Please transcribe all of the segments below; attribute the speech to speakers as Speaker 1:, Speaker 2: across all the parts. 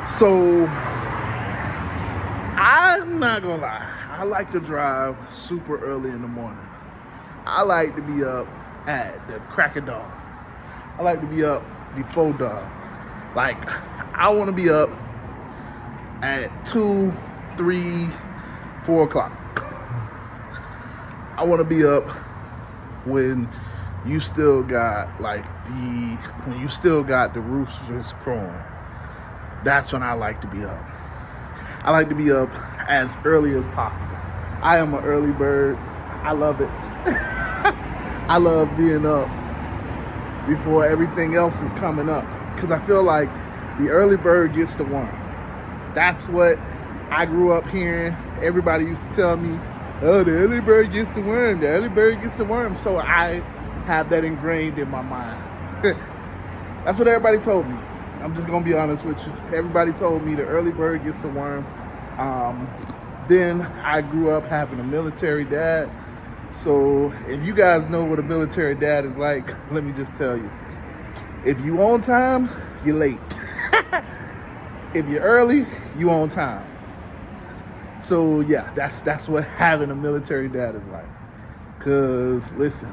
Speaker 1: So I'm not gonna lie. I like to drive super early in the morning. I like to be up at the crack of dawn. I like to be up before dawn. Like, I want to be up at 2, 3, 4 o'clock. I want to be up when you still got the roofs just crowing. That's when I like to be up. I like to be up as early as possible. I am an early bird. I love it. I love being up before everything else is coming up, because I feel like the early bird gets the worm. That's what I grew up hearing. Everybody used to tell me, oh, the early bird gets the worm. The early bird gets the worm. So I have that ingrained in my mind. That's what everybody told me. I'm just going to be honest with you. Everybody told me the early bird gets the worm. Then I grew up having a military dad. So if you guys know what a military dad is like, let me just tell you. If you on time, you're late. If you're early, you on time. So yeah, that's what having a military dad is like. Cause listen,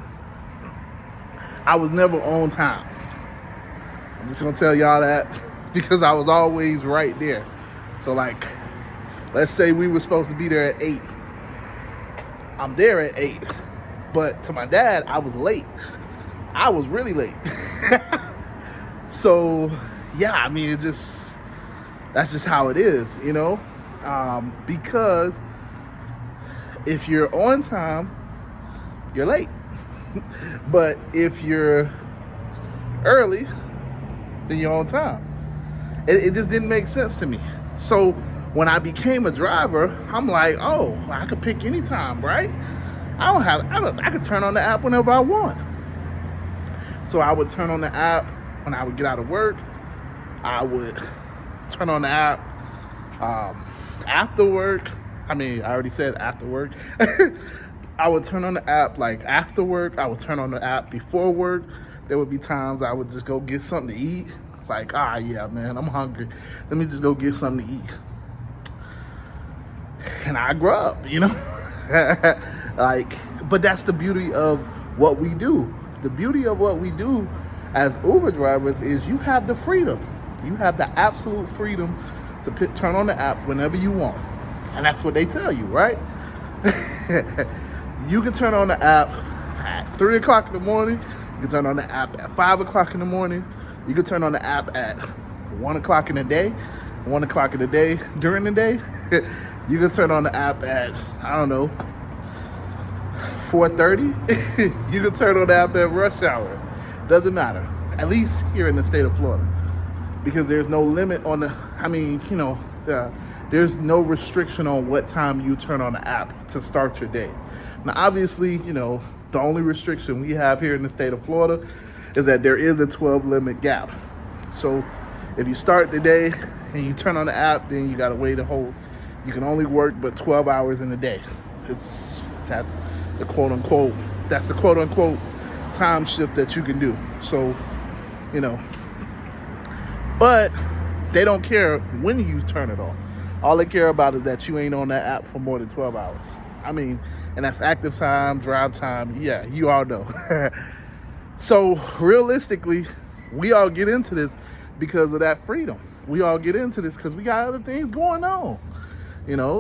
Speaker 1: I was never on time. I'm just gonna tell y'all that because I was always right there. So like, let's say we were supposed to be there at 8. I'm there at 8. But to my dad, I was late. I was really late. So yeah, I mean, that's just how it is, you know? Because if you're on time, you're late. But if you're early, then you're on time. It just didn't make sense to me. So when I became a driver, I'm like, oh, I could pick any time, right? I could turn on the app whenever I want. So I would turn on the app when I would get out of work. I would turn on the app after work. I mean, I already said after work. I would turn on the app like after work. I would turn on the app before work. There would be times I would just go get something to eat. Like, yeah, man, I'm hungry. Let me just go get something to eat. And I grew up, you know? But that's the beauty of what we do. The beauty of what we do as Uber drivers is you have the freedom. You have the absolute freedom to turn on the app whenever you want. And that's what they tell you, right? You can turn on the app at 3 o'clock in the morning. You can turn on the app at 5 o'clock in the morning. You can turn on the app at 1 o'clock in the day. 1 o'clock in the day during the day. You can turn on the app at, 4:30. You can turn on the app at rush hour. Doesn't matter. At least here in the state of Florida. Because there's no limit on there's no restriction on what time you turn on the app to start your day. Now, obviously, the only restriction we have here in the state of Florida is that there is a 12 gap. So if you start the day and you turn on the app, then you got to wait you can only work but 12 hours in a day. That's the quote unquote time shift that you can do. So, but they don't care when you turn it on. All they care about is that you ain't on that app for more than 12 hours. I mean, and that's active time, drive time. Yeah, you all know. So realistically, we all get into this because of that freedom. We all get into this because we got other things going on.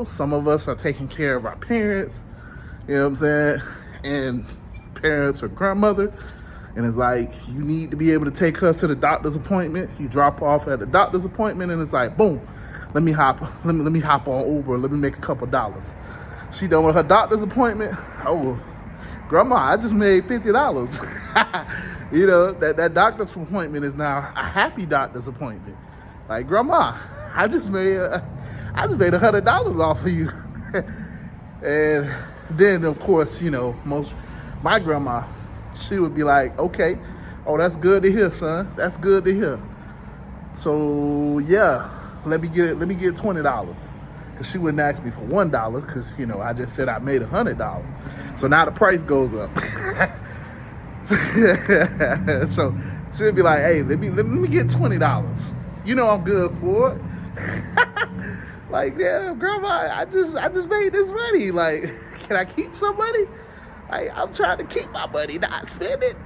Speaker 1: Some of us are taking care of our parents, you know what I'm saying? And parents or grandmother. And it's like, you need to be able to take her to the doctor's appointment. You drop off at the doctor's appointment and it's like, boom, let me hop on Uber. Let me make a couple dollars. She done with her doctor's appointment. Oh, grandma, I just made $50. That doctor's appointment is now a happy doctor's appointment. Like, grandma, I just made $100 off of you. And then, of course, my grandma, she would be like, okay, oh, that's good to hear, son. That's good to hear. So yeah, let me get $20. Because she wouldn't ask me for $1 because, I just said I made $100. So now the price goes up. So she'd be like, hey, let me get $20. I'm good for it. Like, yeah, grandma, I just made this money. Like, can I keep some money? I'm trying to keep my money, not spend it.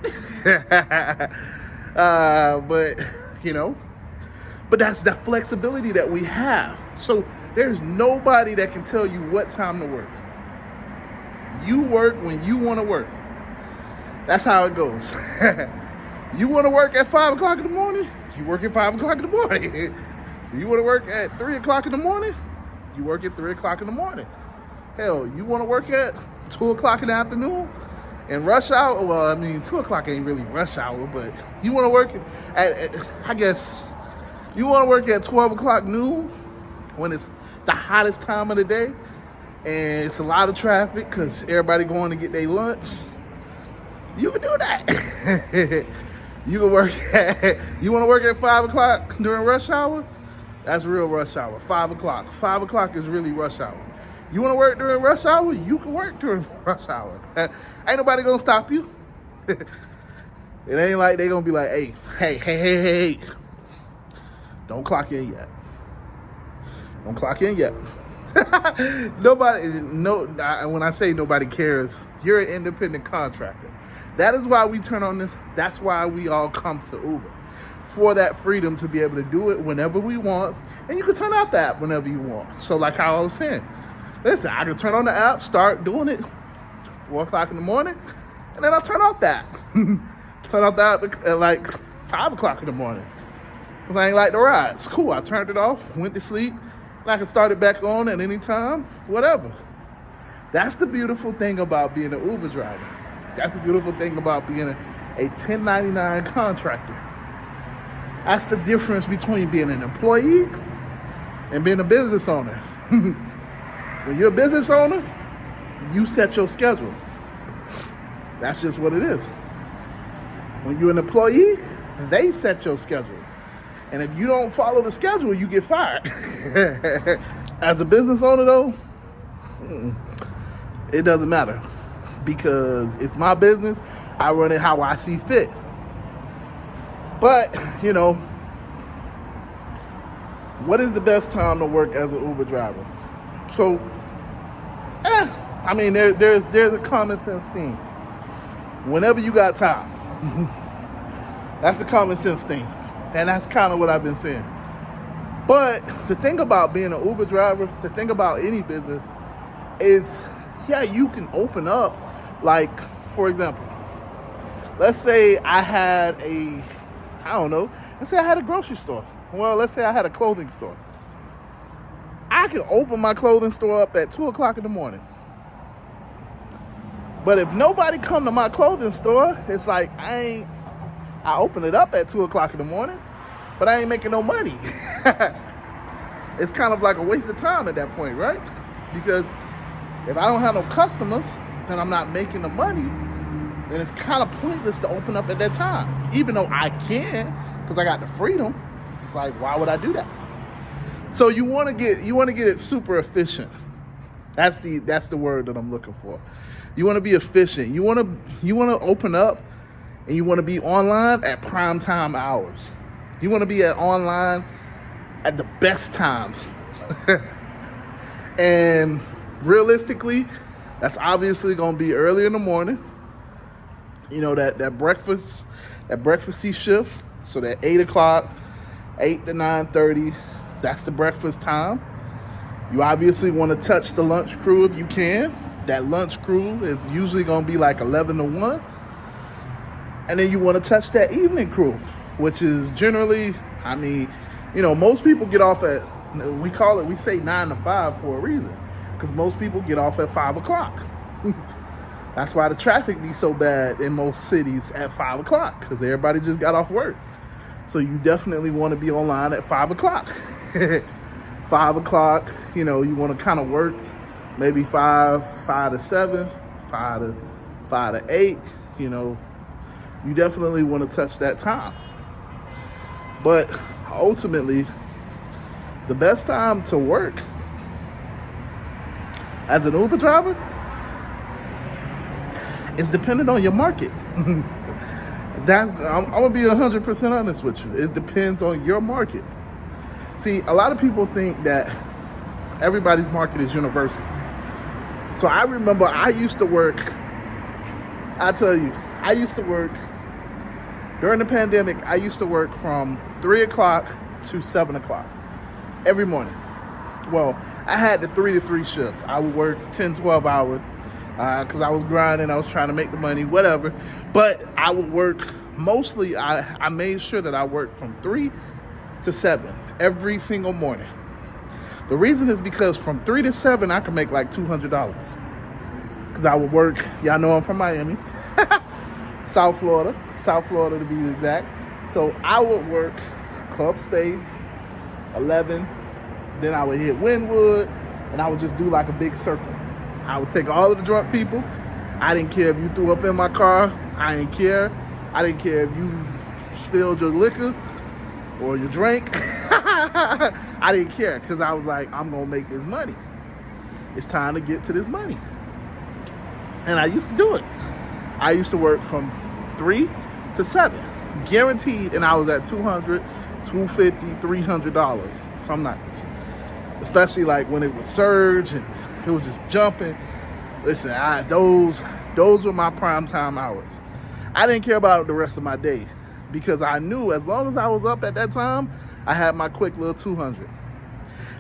Speaker 1: But, you know, but that's the flexibility that we have. So there's nobody that can tell you what time to work. You work when you want to work. That's how it goes. You want to work at 5 o'clock in the morning? You work at 5 o'clock in the morning. You want to work at 3 o'clock in the morning? You work at 3 o'clock in the morning. Hell, you want to work at 2 o'clock in the afternoon? And rush hour? Well, I mean, 2 o'clock ain't really rush hour, but you want to work at I guess, you want to work at 12 o'clock noon when it's the hottest time of the day and it's a lot of traffic because everybody going to get their lunch. You can do that. You can work you want to work at 5 o'clock during rush hour? That's real rush hour, 5 o'clock. 5 o'clock is really rush hour. You want to work during rush hour? You can work during rush hour. Ain't nobody going to stop you. It ain't like they going to be like, hey. Don't clock in yet. Don't clock in yet. When I say nobody cares, you're an independent contractor. That is why we turn on this. That's why we all come to Uber. For that freedom to be able to do it whenever we want. And you can turn out the app whenever you want. So like how I was saying, listen, I can turn on the app, start doing it 4 o'clock in the morning, and then I'll turn off the app. Turn off the app at like 5 o'clock in the morning. Because I ain't like the ride. It's cool. I turned it off, went to sleep, and I can start it back on at any time, whatever. That's the beautiful thing about being an Uber driver. That's the beautiful thing about being a 1099 contractor. That's the difference between being an employee and being a business owner. When you're a business owner, you set your schedule. That's just what it is. When you're an employee, they set your schedule. And if you don't follow the schedule, you get fired. As a business owner, though, it doesn't matter. Because it's my business. I run it how I see fit. But, you know, what is the best time to work as an Uber driver? So, I mean, there's a common sense thing. Whenever you got time. That's the common sense thing. And that's kind of what I've been saying. But the thing about being an Uber driver, the thing about any business is, yeah, you can open up. Like, for example, let's say I had let's say I had a grocery store. Well, let's say I had a clothing store. I can open my clothing store up at 2 o'clock in the morning. But if nobody come to my clothing store, it's like I open it up at 2 o'clock in the morning, but I ain't making no money. It's kind of like a waste of time at that point, right? Because if I don't have no customers, then I'm not making the money, then it's kind of pointless to open up at that time. Even though I can, because I got the freedom. It's like, why would I do that? So you want to get it super efficient. That's the word that I'm looking for. You want to be efficient. You want to open up, and you want to be online at prime time hours. You want to be online at the best times. And realistically, that's obviously going to be early in the morning. You know, that breakfasty shift. So that 8 o'clock, 8 to 9:30, that's the breakfast time. You obviously want to touch the lunch crew if you can. That lunch crew is usually going to be like 11 to 1. And then you want to touch that evening crew, which is generally, I mean, you know, most people get off at, we say 9 to 5 for a reason. Because most people get off at 5 o'clock. That's why the traffic be so bad in most cities at 5 o'clock. Because everybody just got off work. So you definitely want to be online at 5 o'clock. 5 o'clock, you know, you want to kind of work maybe 5 to 7, 5 to 8, you know. You definitely want to touch that time. But ultimately, the best time to work as an Uber driver is dependent on your market. I'm gonna be 100% honest with you. It depends on your market. See, a lot of people think that everybody's market is universal. So I remember I used to work, during the pandemic, I used to work from 3 o'clock to 7 o'clock every morning. Well, I had the 3 to 3 shift. I would work 10, 12 hours because I was grinding. I was trying to make the money, whatever. But I would work mostly, I made sure that I worked from 3 to 7 every single morning. The reason is because from 3 to 7, I could make like $200. Because I would work, y'all know I'm from Miami, South Florida to be exact. So I would work Club Space, 11, then I would hit Wynwood, and I would just do like a big circle. I would take all of the drunk people. I didn't care if you threw up in my car. I didn't care. I didn't care if you spilled your liquor or your drink. I didn't care because I was like, I'm going to make this money. It's time to get to this money. And I used to do it. I used to work from 3 to 7, guaranteed, and I was at $200, $250, $300 some nights. Especially like when it was surge and it was just jumping. Listen, those were my prime time hours. I didn't care about the rest of my day because I knew as long as I was up at that time, I had my quick little 200.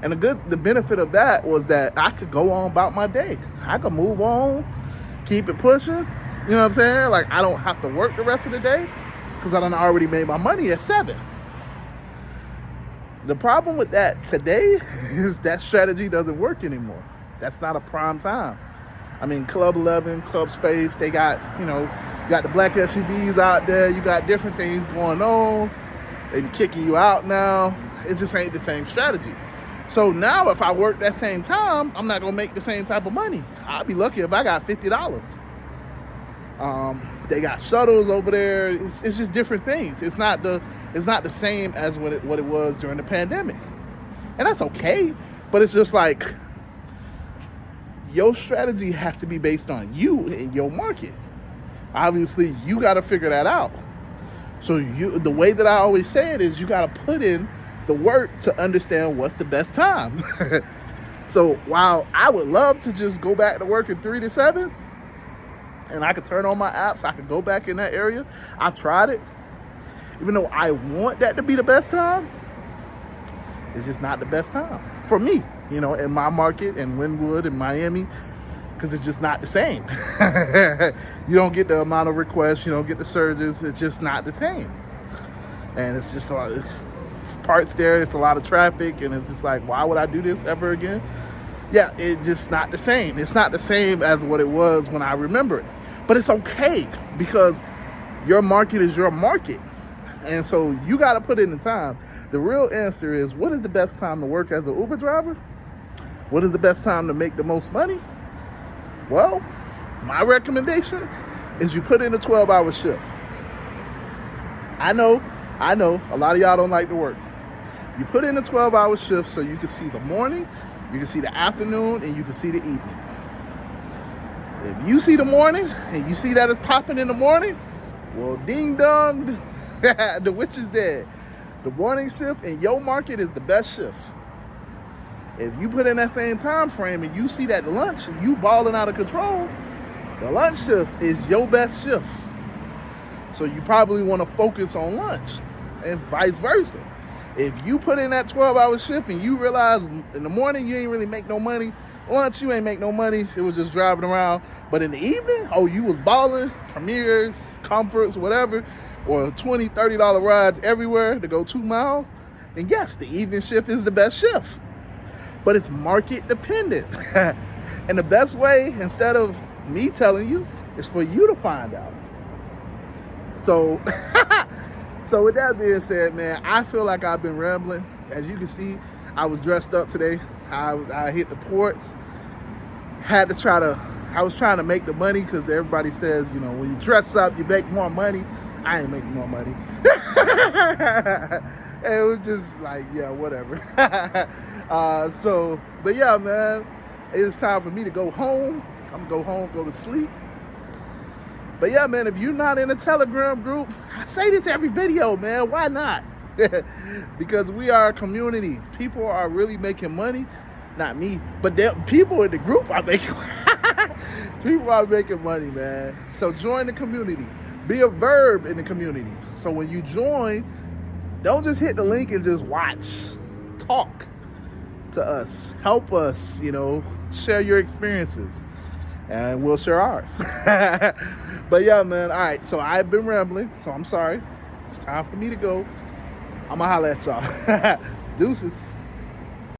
Speaker 1: And the benefit of that was that I could go on about my day. I could move on, keep it pushing. You know what I'm saying? Like, I don't have to work the rest of the day because I done already made my money at 7. The problem with that today is that strategy doesn't work anymore. That's not a prime time. I mean, Club 11, Club Space, they got, you got the black SUVs out there. You got different things going on. They be kicking you out now. It just ain't the same strategy. So now if I work that same time, I'm not going to make the same type of money. I'll be lucky if I got $50. They got shuttles over there. It's just different things. It's not the same as what it was during the pandemic. And that's okay. But it's just like your strategy has to be based on you and your market. Obviously, you got to figure that out. So the way that I always say it is you got to put in the work to understand what's the best time. So while I would love to just go back to work at 3 to 7, and I could turn on my apps, I could go back in that area. I've tried it. Even though I want that to be the best time, it's just not the best time for me, in my market, in Wynwood, in Miami, because it's just not the same. You don't get the amount of requests, you don't get the surges. It's just not the same. And it's just a lot of parts there. It's a lot of traffic, and it's just like, why would I do this ever again? Yeah, it's just not the same. It's not the same as what it was when I remember it. But it's okay because your market is your market. And so you got to put in the time. The real answer is, what is the best time to work as an Uber driver? What is the best time to make the most money? Well, my recommendation is you put in a 12-hour shift. I know, a lot of y'all don't like to work. You put in a 12-hour shift so you can see the morning, you can see the afternoon, and you can see the evening. If you see the morning and you see that it's popping in the morning, well, ding dong, the witch is dead. The morning shift in your market is the best shift. If you put in that same time frame and you see that lunch, you balling out of control, the lunch shift is your best shift. So you probably want to focus on lunch and vice versa. If you put in that 12-hour shift and you realize in the morning you ain't really make no money, lunch you ain't make no money, it was just driving around. But in the evening, you was balling, premieres, comforts, whatever, or $20, $30 rides everywhere to go 2 miles, then yes, the evening shift is the best shift. But it's market dependent. And the best way, instead of me telling you, is for you to find out. So with that being said, man, I feel like I've been rambling. As you can see, I was dressed up today. I hit the ports. I was trying to make the money because everybody says, when you dress up, you make more money. I ain't making more money. It was just like, yeah, whatever. But yeah, man, it's time for me to go home. I'm gonna go home, go to sleep. But yeah, man, if you're not in a Telegram group, I say this every video, man. Why not? Because we are a community. People are really making money. Not me, but people in the group are making people are making money, man. So join the community. Be a verb in the community. So when you join, don't just hit the link and just watch. Talk to us. Help us, share your experiences. And we'll share ours. But yeah, man. All right. So I've been rambling. So I'm sorry. It's time for me to go. I'm going to holler at y'all. Deuces.